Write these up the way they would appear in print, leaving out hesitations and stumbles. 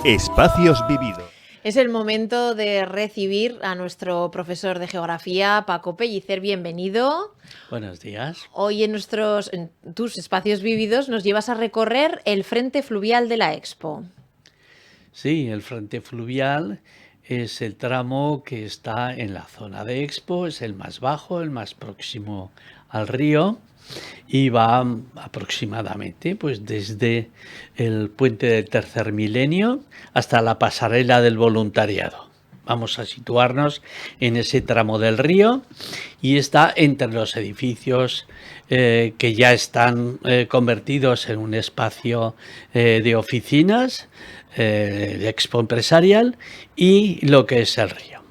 Espacios vividos. Es el momento de recibir a nuestro profesor de geografía, Paco Pellicer. Bienvenido. Buenos días. Hoy en tus espacios vividos nos llevas a recorrer el frente fluvial de la Expo. Sí, el frente fluvial es el tramo que está en la zona de Expo, es el más bajo, el más próximo al río y va aproximadamente pues desde el puente del tercer milenio hasta la pasarela del voluntariado. Vamos a situarnos en ese tramo del río y está entre los edificios que ya están convertidos en un espacio de oficinas, de Expo Empresarial y lo que es el río.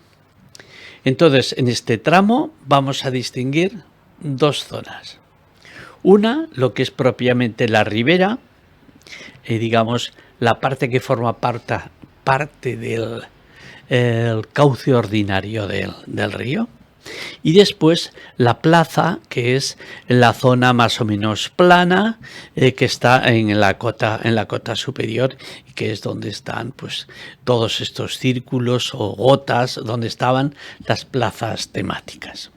Entonces, en este tramo vamos a distinguir dos zonas. Una, lo que es propiamente la ribera, digamos, la parte que forma parte del el cauce ordinario del río. Y después la plaza, que es la zona más o menos plana, que está en la cota superior, y que es donde están pues todos estos círculos o gotas, donde estaban las plazas temáticas.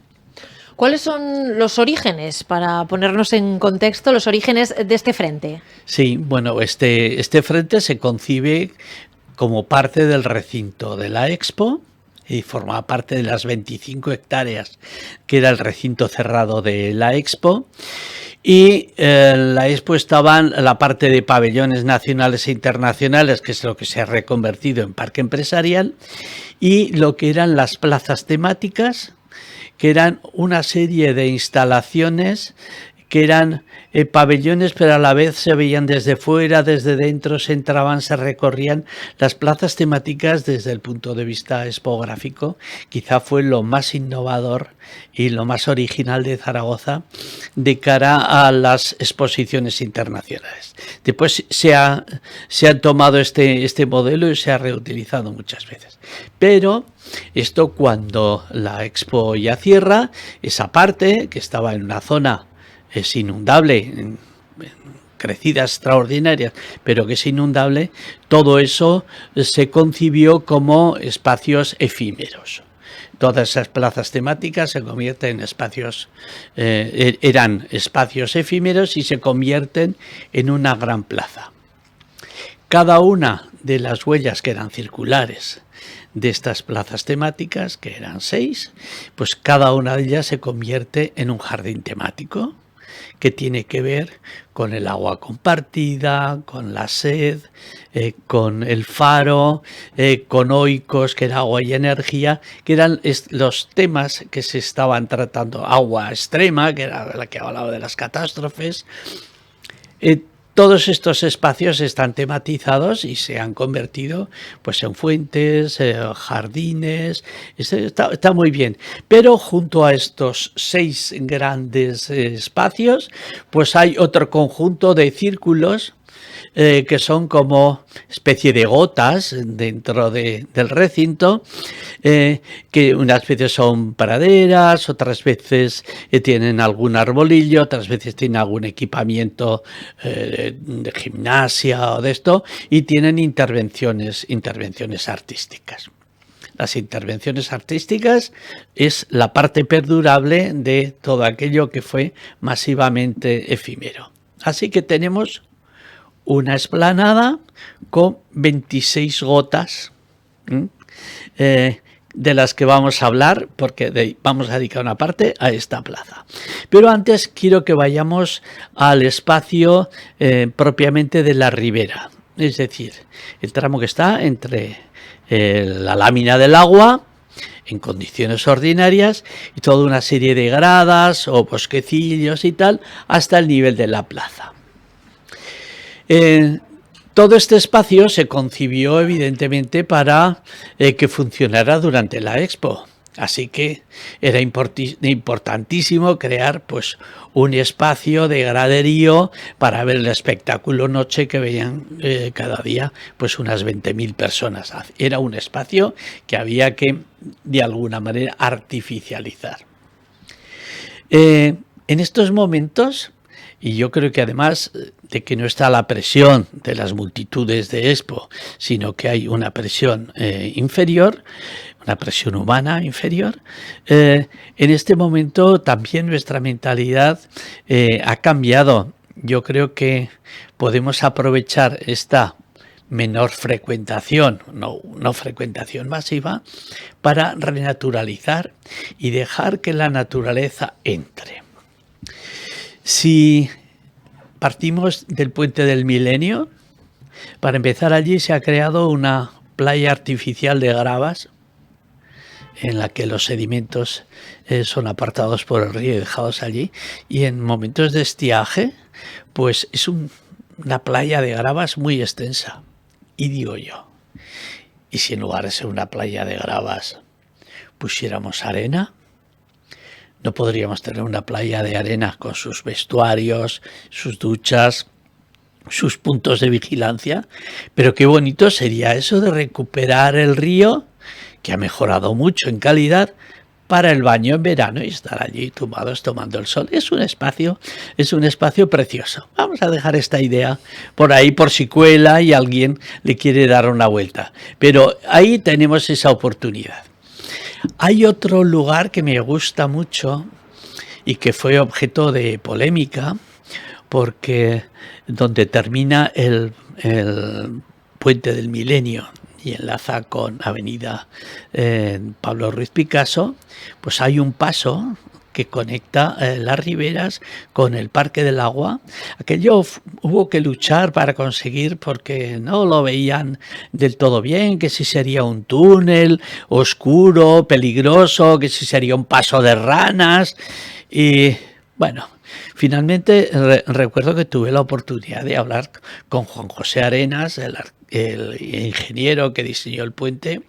¿Cuáles son los orígenes, para ponernos en contexto, los orígenes de este frente? Sí, bueno, este frente se concibe como parte del recinto de la Expo y formaba parte de las 25 hectáreas que era el recinto cerrado de la Expo. Y la Expo estaba en la parte de pabellones nacionales e internacionales, que es lo que se ha reconvertido en parque empresarial, y lo que eran las plazas temáticas, que eran una serie de instalaciones que eran pabellones, pero a la vez se veían desde fuera, desde dentro, se entraban, se recorrían. Las plazas temáticas, desde el punto de vista expográfico, quizá fue lo más innovador y lo más original de Zaragoza de cara a las exposiciones internacionales. Después se ha tomado este modelo y se ha reutilizado muchas veces. Pero esto, cuando la Expo ya cierra, esa parte que estaba en una zona es inundable, en crecidas extraordinarias, pero que es inundable, todo eso se concibió como espacios efímeros. Todas esas plazas temáticas se convierten en espacios, eran espacios efímeros y se convierten en una gran plaza. Cada una de las huellas que eran circulares de estas plazas temáticas, que eran 6, pues cada una de ellas se convierte en un jardín temático que tiene que ver con el agua compartida, con la sed, con el faro, con oikos, que era agua y energía, que eran los temas que se estaban tratando. Agua extrema, que era la que hablaba de las catástrofes. Todos estos espacios están tematizados y se han convertido pues en fuentes, jardines. Está muy bien. Pero junto a estos 6 grandes espacios, pues hay otro conjunto de círculos que son como especie de gotas dentro del recinto, que unas veces son praderas, otras veces tienen algún arbolillo, otras veces tienen algún equipamiento de gimnasia o de esto, y tienen intervenciones artísticas. Las intervenciones artísticas es la parte perdurable de todo aquello que fue masivamente efímero. Así que tenemos una explanada con 26 gotas, de las que vamos a hablar, porque vamos a dedicar una parte a esta plaza. Pero antes quiero que vayamos al espacio propiamente de la ribera, es decir, el tramo que está entre la lámina del agua en condiciones ordinarias y toda una serie de gradas o bosquecillos y tal, hasta el nivel de la plaza. Todo este espacio se concibió evidentemente para que funcionara durante la Expo. Así que era importantísimo crear pues un espacio de graderío para ver el espectáculo noche que veían cada día pues unas 20.000 personas. Era un espacio que había que de alguna manera artificializar. En estos momentos Y yo creo que además de que no está la presión de las multitudes de Expo, sino que hay una presión inferior, una presión humana inferior, en este momento también nuestra mentalidad ha cambiado. Yo creo que podemos aprovechar esta menor frecuentación, no frecuentación masiva, para renaturalizar y dejar que la naturaleza entre. Si partimos del Puente del Milenio, para empezar, allí se ha creado una playa artificial de gravas en la que los sedimentos son apartados por el río y dejados allí, y en momentos de estiaje pues es una playa de gravas muy extensa. Y digo yo, ¿y si en lugar de ser una playa de gravas pusiéramos arena? ¿No podríamos tener una playa de arena con sus vestuarios, sus duchas, sus puntos de vigilancia? Pero qué bonito sería eso de recuperar el río, que ha mejorado mucho en calidad, para el baño en verano y estar allí tumbados tomando el sol. Es un espacio precioso. Vamos a dejar esta idea por ahí por si cuela y alguien le quiere dar una vuelta. Pero ahí tenemos esa oportunidad. Hay otro lugar que me gusta mucho y que fue objeto de polémica, porque donde termina el Puente del Milenio y enlaza con Avenida Pablo Ruiz Picasso, pues hay un paso que conecta las riberas con el Parque del Agua. Aquello hubo que luchar para conseguir, porque no lo veían del todo bien, que si sería un túnel oscuro, peligroso, que si sería un paso de ranas. Y bueno, finalmente recuerdo que tuve la oportunidad de hablar con Juan José Arenas, el ingeniero que diseñó el puente.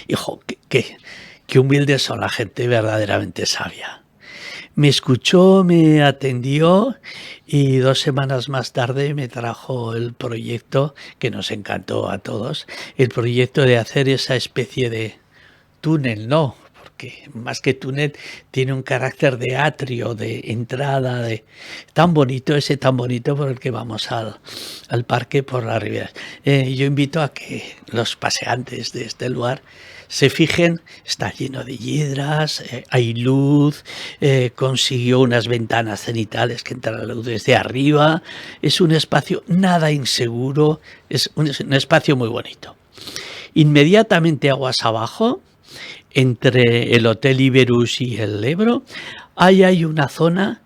Hijo, qué humildes son, la gente verdaderamente sabia. Me escuchó, me atendió y 2 semanas más tarde me trajo el proyecto que nos encantó a todos, el proyecto de hacer esa especie de túnel, no, porque más que túnel tiene un carácter de atrio, de entrada, tan bonito por el que vamos al parque por las riberas. Yo invito a que los paseantes de este lugar se fijen, está lleno de hiedras, hay luz, consiguió unas ventanas cenitales que entra la luz desde arriba, es un espacio nada inseguro, es un espacio muy bonito. Inmediatamente aguas abajo, entre el Hotel Iberus y el Ebro, hay una zona,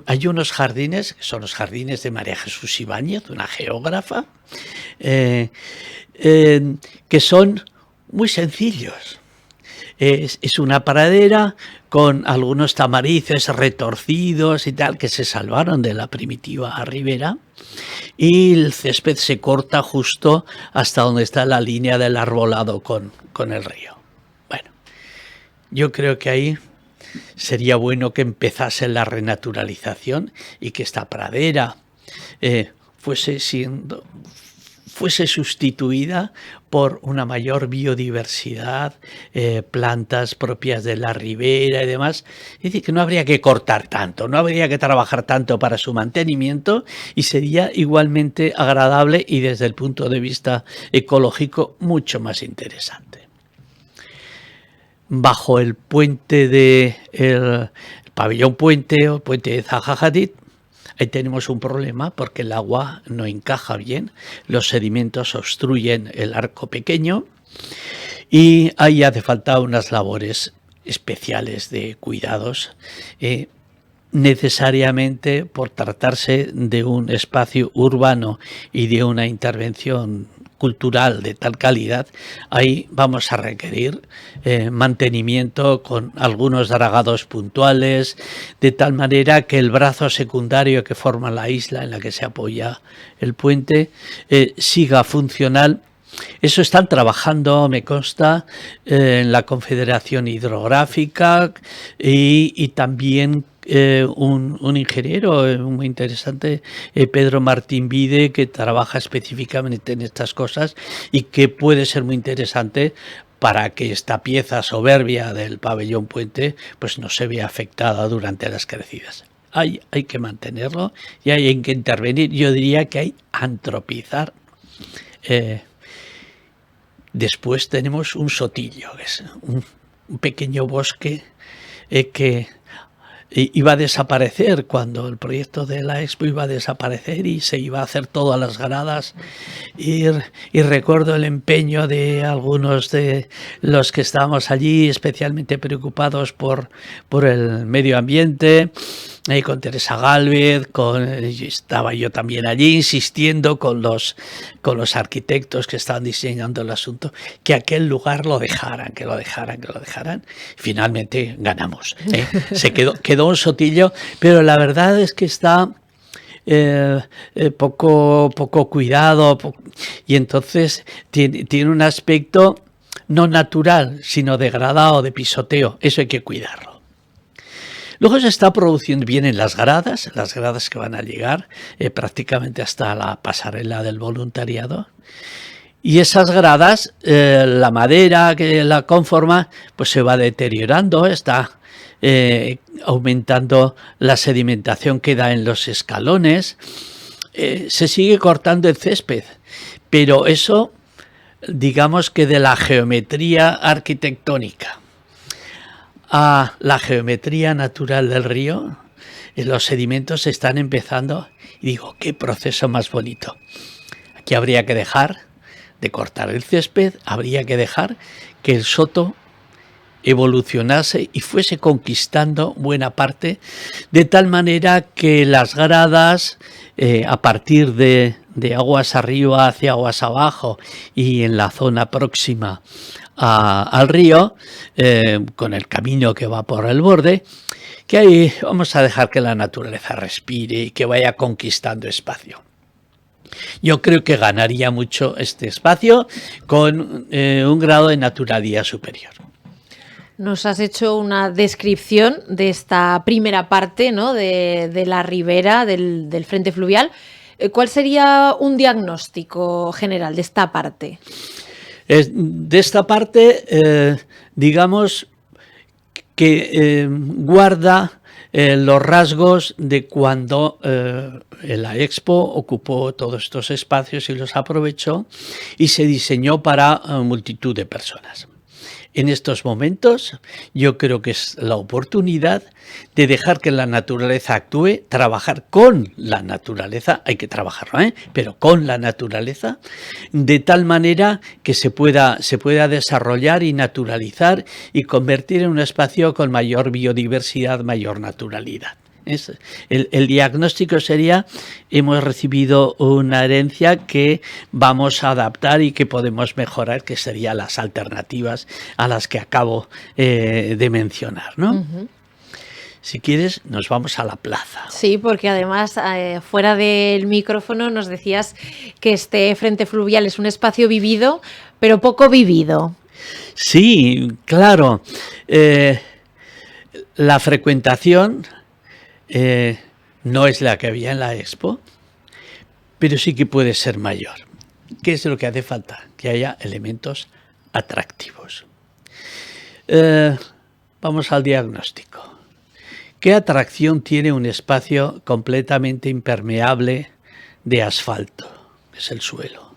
hay unos jardines, que son los jardines de María Jesús Ibáñez, una geógrafa, que son muy sencillos. Es una pradera con algunos tamarices retorcidos y tal, que se salvaron de la primitiva ribera, y el césped se corta justo hasta donde está la línea del arbolado con el río. Bueno, yo creo que ahí sería bueno que empezase la renaturalización y que esta pradera fuese sustituida por una mayor biodiversidad, plantas propias de la ribera y demás. Es decir, que no habría que cortar tanto, no habría que trabajar tanto para su mantenimiento y sería igualmente agradable y desde el punto de vista ecológico mucho más interesante. Bajo el puente el pabellón puente o puente de Zaha Hadid, ahí tenemos un problema porque el agua no encaja bien, los sedimentos obstruyen el arco pequeño y ahí hace falta unas labores especiales de cuidados, necesariamente por tratarse de un espacio urbano y de una intervención cultural de tal calidad. Ahí vamos a requerir mantenimiento con algunos dragados puntuales, de tal manera que el brazo secundario que forma la isla en la que se apoya el puente siga funcional. Eso están trabajando, me consta, en la Confederación Hidrográfica y también un ingeniero muy interesante, Pedro Martín Vide, que trabaja específicamente en estas cosas y que puede ser muy interesante para que esta pieza soberbia del pabellón puente pues no se vea afectada durante las crecidas. hay que mantenerlo y hay que intervenir. Yo diría que hay antropizar. Después tenemos un sotillo, que es un pequeño bosque que iba a desaparecer cuando el proyecto de la Expo iba a desaparecer y se iba a hacer todas las gradas y recuerdo el empeño de algunos de los que estábamos allí especialmente preocupados por el medio ambiente, con Teresa Gálvez, estaba yo también allí insistiendo con los arquitectos que estaban diseñando el asunto, que aquel lugar lo dejaran. Finalmente ganamos, se quedó un sotillo, pero la verdad es que está poco cuidado y entonces tiene un aspecto no natural, sino degradado, de pisoteo. Eso hay que cuidarlo. Luego se está produciendo bien en las gradas que van a llegar prácticamente hasta la pasarela del voluntariado. Y esas gradas, la madera que la conforma, pues se va deteriorando, está aumentando la sedimentación que da en los escalones, se sigue cortando el césped, pero eso, digamos que de la geometría arquitectónica a la geometría natural del río, los sedimentos se están empezando, y digo, qué proceso más bonito. Aquí habría que dejar de cortar el césped, habría que dejar que el soto evolucionase y fuese conquistando buena parte, de tal manera que las gradas, a partir de aguas arriba hacia aguas abajo y en la zona próxima al río, con el camino que va por el borde, que ahí vamos a dejar que la naturaleza respire y que vaya conquistando espacio. Yo creo que ganaría mucho este espacio con un grado de naturalidad superior. Nos has hecho una descripción de esta primera parte, ¿no?, de la ribera del frente fluvial. ¿Cuál sería un diagnóstico general de esta parte? De esta parte, digamos que guarda los rasgos de cuando la Expo ocupó todos estos espacios y los aprovechó y se diseñó para multitud de personas. En estos momentos yo creo que es la oportunidad de dejar que la naturaleza actúe, trabajar con la naturaleza, hay que trabajarlo, pero con la naturaleza, de tal manera que se pueda desarrollar y naturalizar y convertir en un espacio con mayor biodiversidad, mayor naturalidad. El diagnóstico sería: hemos recibido una herencia que vamos a adaptar y que podemos mejorar, que serían las alternativas a las que acabo de mencionar, ¿no? Uh-huh. Si quieres, nos vamos a la plaza. Sí, porque además, fuera del micrófono nos decías que este frente fluvial es un espacio vivido, pero poco vivido. Sí, claro. La frecuentación no es la que había en la Expo, pero sí que puede ser mayor. ¿Qué es lo que hace falta? Que haya elementos atractivos. Vamos al diagnóstico. ¿Qué atracción tiene un espacio completamente impermeable de asfalto? Es el suelo.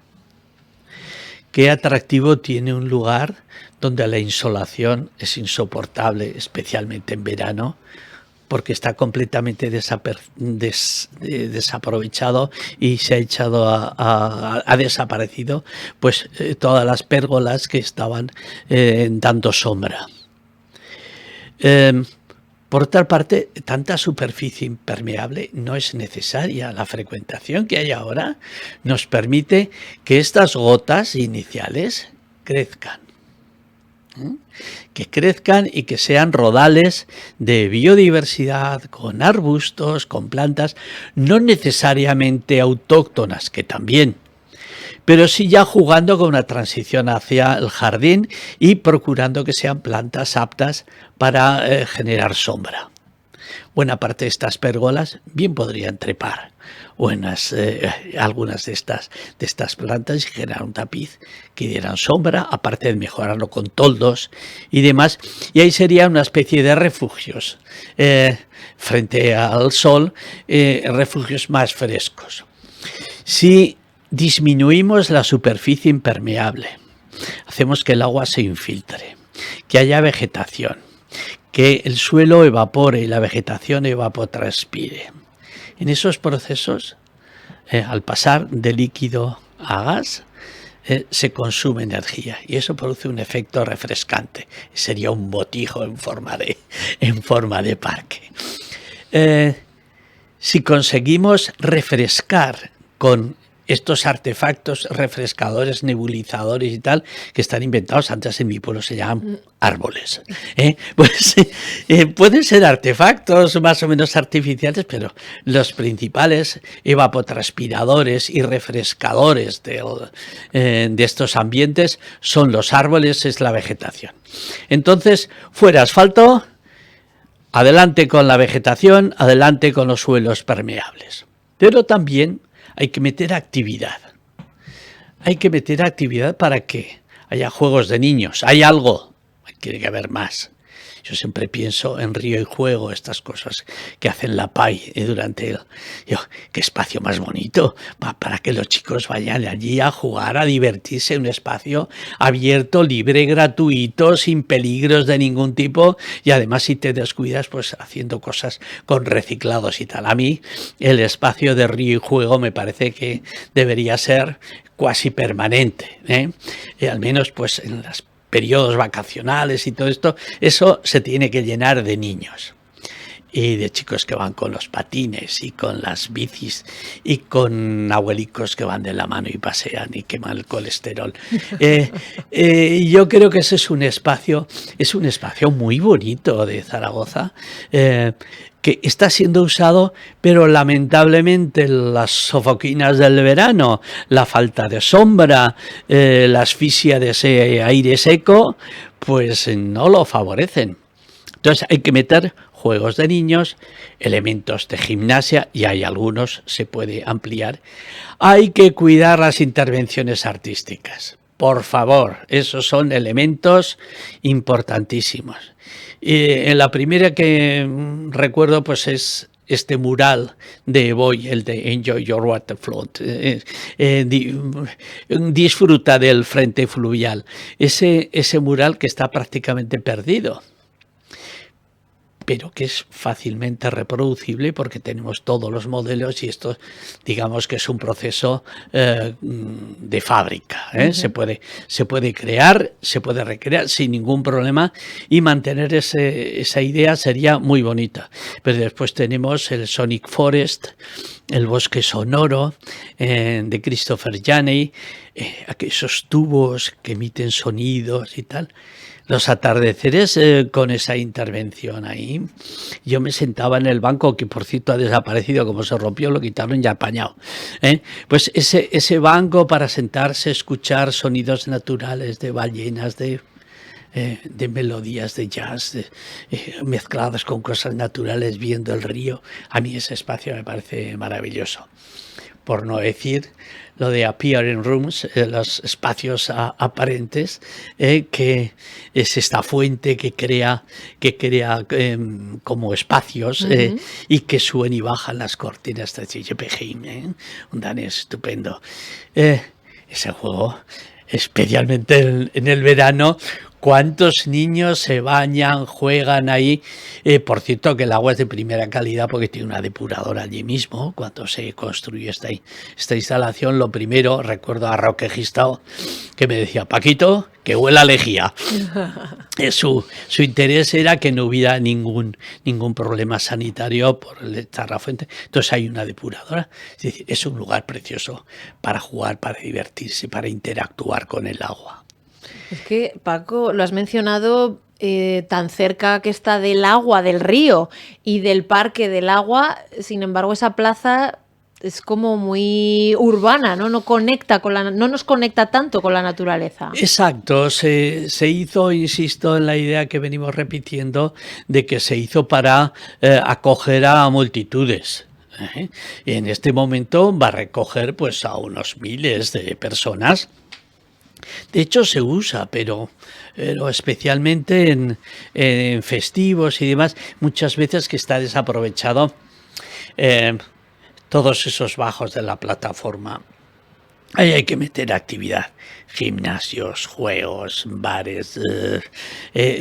¿Qué atractivo tiene un lugar donde la insolación es insoportable, especialmente en verano, porque está completamente desaprovechado y se ha echado ha desaparecido pues todas las pérgolas que estaban dando sombra? Por otra parte, tanta superficie impermeable no es necesaria. La frecuentación que hay ahora nos permite que estas gotas iniciales crezcan. Que crezcan y que sean rodales de biodiversidad, con arbustos, con plantas, no necesariamente autóctonas, que también, pero sí ya jugando con una transición hacia el jardín y procurando que sean plantas aptas para generar sombra. buena parte de estas pérgolas bien podrían trepar algunas de estas plantas y generar un tapiz que dieran sombra, aparte de mejorarlo con toldos y demás, y ahí sería una especie de refugios frente al sol, refugios más frescos. Si disminuimos la superficie impermeable, hacemos que el agua se infiltre, que haya vegetación, que el suelo evapore y la vegetación evapotranspire. En esos procesos, al pasar de líquido a gas, se consume energía y eso produce un efecto refrescante. Sería un botijo en forma de parque. Si conseguimos refrescar con estos artefactos refrescadores, nebulizadores y tal, que están inventados, antes en mi pueblo se llaman árboles. Pues pueden ser artefactos más o menos artificiales, pero los principales evapotranspiradores y refrescadores de estos ambientes son los árboles, es la vegetación. Entonces, fuera asfalto, adelante con la vegetación, adelante con los suelos permeables. Pero también hay que meter actividad. Hay que meter actividad para que haya juegos de niños. Hay algo, tiene que haber más. Yo siempre pienso en Río y Juego, estas cosas que hacen la PAI durante qué espacio más bonito para que los chicos vayan allí a jugar, a divertirse, un espacio abierto, libre, gratuito, sin peligros de ningún tipo y además si te descuidas pues haciendo cosas con reciclados y tal. A mí el espacio de Río y Juego me parece que debería ser cuasi permanente, al menos pues en las periodos vacacionales y todo esto, eso se tiene que llenar de niños y de chicos que van con los patines y con las bicis y con abuelicos que van de la mano y pasean y queman el colesterol. Yo creo que ese es un espacio muy bonito de Zaragoza, que está siendo usado, pero lamentablemente las sofoquinas del verano, la falta de sombra, la asfixia de ese aire seco, pues no lo favorecen. Entonces hay que meter juegos de niños, elementos de gimnasia, y hay algunos, se puede ampliar. Hay que cuidar las intervenciones artísticas. Por favor, esos son elementos importantísimos. En la primera que recuerdo pues es este mural de Boy, el de Enjoy Your Waterfloat, disfruta del frente fluvial. Ese mural que está prácticamente perdido, pero que es fácilmente reproducible porque tenemos todos los modelos y esto digamos que es un proceso de fábrica. Se puede crear, se puede recrear sin ningún problema y mantener esa idea sería muy bonita. Pero después tenemos el Sonic Forest, el bosque sonoro de Christopher Janey, esos tubos que emiten sonidos y tal. Los atardeceres con esa intervención ahí. Yo me sentaba en el banco, que por cierto ha desaparecido, como se rompió, lo quitaron y apañado. Pues ese banco para sentarse, escuchar sonidos naturales de ballenas, de melodías de jazz mezcladas con cosas naturales, viendo el río. A mí ese espacio me parece maravilloso. Por no decir lo de appearing rooms, los espacios aparentes, que es esta fuente que crea como espacios y que suben y bajan las cortinas de Tjepegim, un danés estupendo. Ese juego, especialmente en el verano, ¿cuántos niños se bañan, juegan ahí? Por cierto, que el agua es de primera calidad porque tiene una depuradora allí mismo. Cuando se construyó esta instalación, lo primero, recuerdo a Roque Gistao, que me decía, Paquito, que huela a lejía. Su interés era que no hubiera ningún problema sanitario por echar la fuente. Entonces hay una depuradora. Es decir, es un lugar precioso para jugar, para divertirse, para interactuar con el agua. Es que, Paco, lo has mencionado tan cerca que está del agua, del río y del parque del agua. Sin embargo, esa plaza es como muy urbana, ¿no? No nos conecta tanto con la naturaleza. Exacto, se hizo, insisto, en la idea que venimos repitiendo de que se hizo para acoger a multitudes. Y en este momento va a recoger pues a unos miles de personas. De hecho se usa, pero especialmente en festivos y demás, muchas veces que está desaprovechado todos esos bajos de la plataforma. Ahí hay que meter actividad, gimnasios, juegos, bares,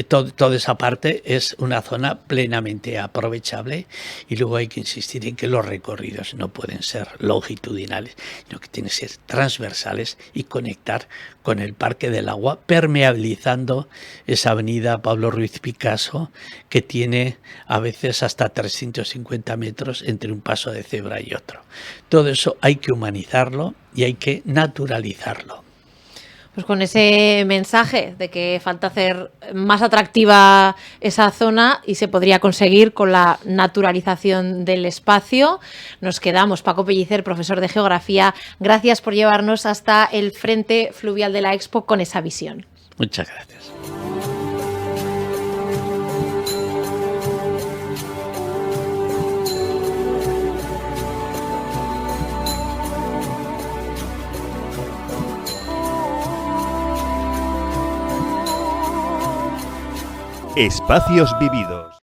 toda esa parte es una zona plenamente aprovechable, y luego hay que insistir en que los recorridos no pueden ser longitudinales, sino que tienen que ser transversales y conectar con el Parque del Agua, permeabilizando esa avenida Pablo Ruiz Picasso, que tiene a veces hasta 350 metros entre un paso de cebra y otro. Todo eso hay que humanizarlo y hay que naturalizarlo. Pues con ese mensaje de que falta hacer más atractiva esa zona y se podría conseguir con la naturalización del espacio, nos quedamos. Paco Pellicer, profesor de Geografía, gracias por llevarnos hasta el frente fluvial de la Expo con esa visión. Muchas gracias. Espacios vividos.